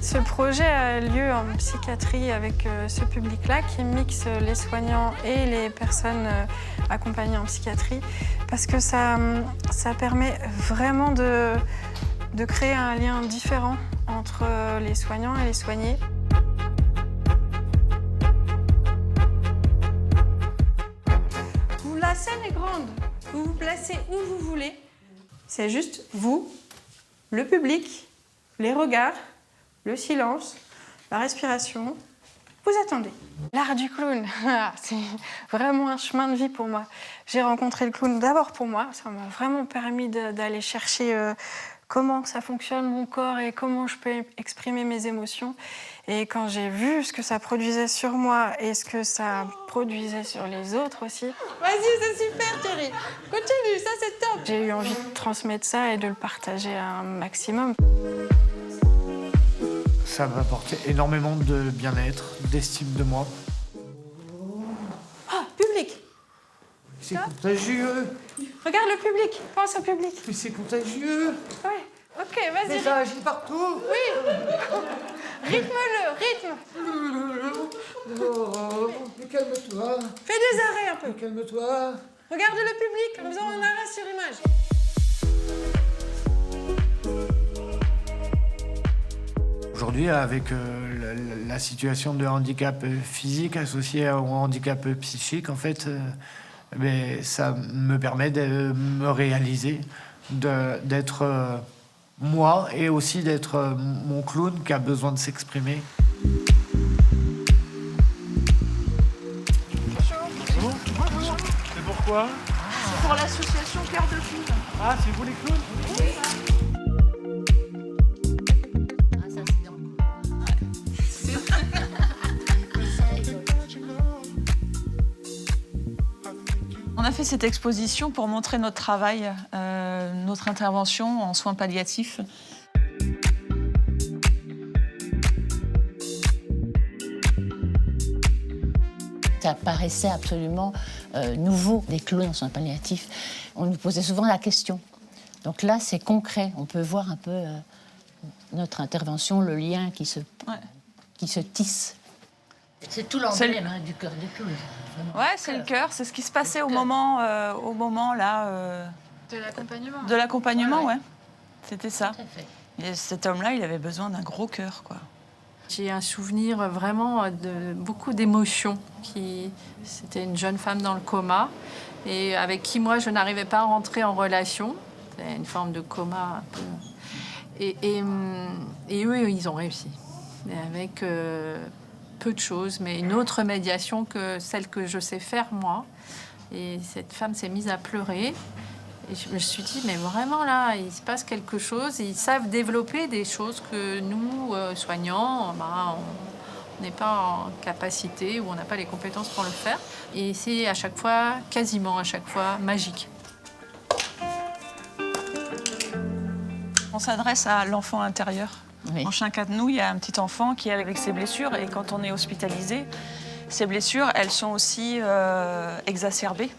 Ce projet a lieu en psychiatrie avec ce public-là qui mixe les soignants et les personnes accompagnées en psychiatrie parce que ça permet vraiment de créer un lien différent entre les soignants et les soignés. La scène est grande, vous vous placez où vous voulez. C'est juste vous, le public, les regards, le silence, la respiration. Vous attendez. L'art du clown, c'est vraiment un chemin de vie pour moi. J'ai rencontré le clown d'abord pour moi. Ça m'a vraiment permis d'aller chercher comment ça fonctionne mon corps et comment je peux exprimer mes émotions. Et quand j'ai vu ce que ça produisait sur moi et ce que ça produisait sur les autres aussi... Vas-y, c'est super Thierry. Continue, ça c'est top. J'ai eu envie de transmettre ça et de le partager un maximum. Ça m'a apporté énormément de bien-être, d'estime de moi. Ah, public. C'est contagieux. Regarde le public, pense au public. Mais c'est contagieux. Ouais, ok, vas-y. Mais ça agit partout. Oui. Rythme-le, rythme. Oh, mais calme-toi. Fais des arrêts un peu. Mais calme-toi. Regarde le public en faisant un arrêt sur image. Aujourd'hui, avec la situation de handicap physique associée au handicap psychique, en fait, ça me permet de me réaliser, d'être moi et aussi d'être mon clown qui a besoin de s'exprimer. C'est pourquoi? C'est pour l'association Cœur de Clown. Ah, c'est vous les clowns? Oui. On a fait cette exposition pour montrer notre travail, notre intervention en soins palliatifs. Ça paraissait absolument nouveau, des clowns en soins palliatifs. On nous posait souvent la question. Donc là, c'est concret. On peut voir un peu notre intervention, le lien qui se tisse. C'est tout l'emblème du cœur du clown. Ouais, c'est le cœur, c'est ce qui se passait au moment là. De l'accompagnement. De l'accompagnement, Ouais. ouais. C'était ça. Tout à fait. Et cet homme-là, il avait besoin d'un gros cœur, quoi. J'ai un souvenir vraiment de beaucoup d'émotions. C'était une jeune femme dans le coma et avec qui moi je n'arrivais pas à rentrer en relation. C'était une forme de coma un peu. Et eux, ils ont réussi. Et avec peu de choses, mais une autre médiation que celle que je sais faire moi. Et cette femme s'est mise à pleurer. Et je me suis dit, mais vraiment là, il se passe quelque chose. Ils savent développer des choses que nous, soignants, on n'est pas en capacité ou on n'a pas les compétences pour le faire. Et c'est à chaque fois, quasiment à chaque fois, magique. On s'adresse à l'enfant intérieur. Oui. En chacun de nous, il y a un petit enfant qui est avec ses blessures. Et quand on est hospitalisé, ces blessures, elles sont aussi exacerbées.